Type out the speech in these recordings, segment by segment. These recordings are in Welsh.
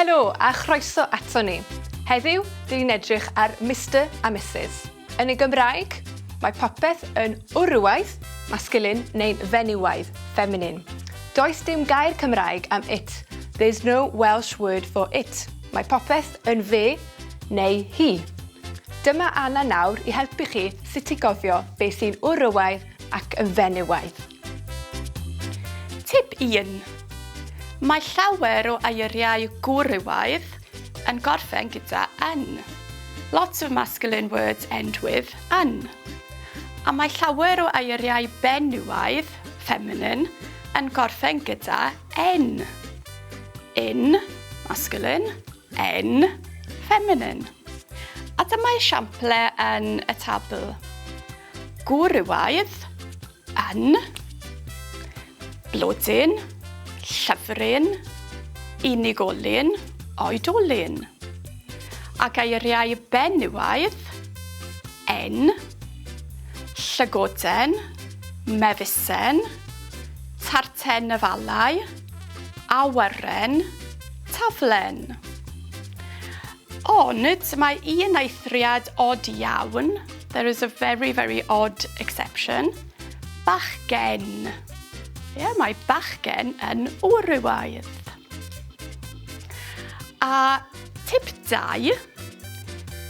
Helo a chroeso ato ni. Heddiw, dyn ni'n edrych ar Mr a Mrs. Yn y Gymraeg, mae popeth yn wrywaidd, masculin, neu'n fenywaidd, feminine. Does dim gair Cymraeg am it. There's no Welsh word for it. Mae popeth yn fe neu hi. Dyma Anna nawr i helpu chi sut i gofio beth sy'n wrywaidd ac yn fenywaidd. Tip 1. Mae llawer o eiriau gwrywaidd yn gorffen gyda yn. Lots of masculine words end with yn. A mae llawer o eiriau benywaidd, feminine, yn gorffen gyda en. In, masculine, en, feminine. A dyma esiample yn y tabl. Gwrywaidd, yn, blodyn, llyfryn, unigolyn, oedolyn. Ac eiriau benywaidd, en, llygoden, mefusen, tarten y falau, awyren, taflen. Ond mae un eithriad odd iawn. There is a very, very odd exception. Bachgen. Mae bachgen yn wrywaidd. A tip 2.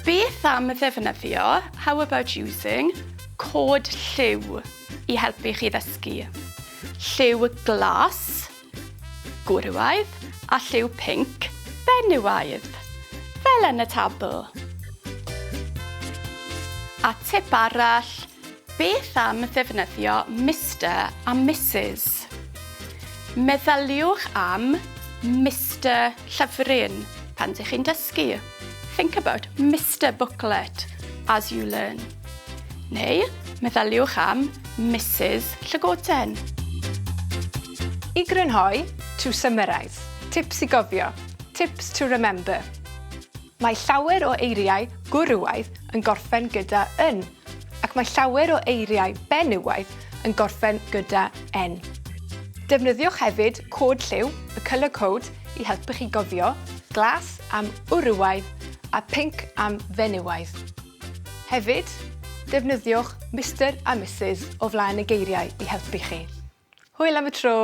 Beth am ddefnyddio, how about using, cod lliw i helpu chi ddysgu? Lliw glas, gwrywaidd, a lliw pinc, benywaidd, fel yn y tabl. A tip arall, beth am ddefnyddio Mr a Mrs? Meddyliwch am Mr llyfryn pan ydych chi'n dysgu. Think about Mr booklet as you learn. Neu meddyliwch am Mrs llygoden. I grynhoi, to summarise, tips i gofio, tips to remember. Mae llawer o eiriau gwrywaidd yn gorffen gyda yn, ac mae llawer o eiriau benywaidd yn gorffen gyda en. Defnyddiwch hefyd cod lliw, y colour code, i helpu chi gofio, glas am wrywaidd a pinc am fenywaidd. Hefyd, defnyddiwch Mr a Mrs o flaen y geiriau i helpu chi. Hwyl am y tro!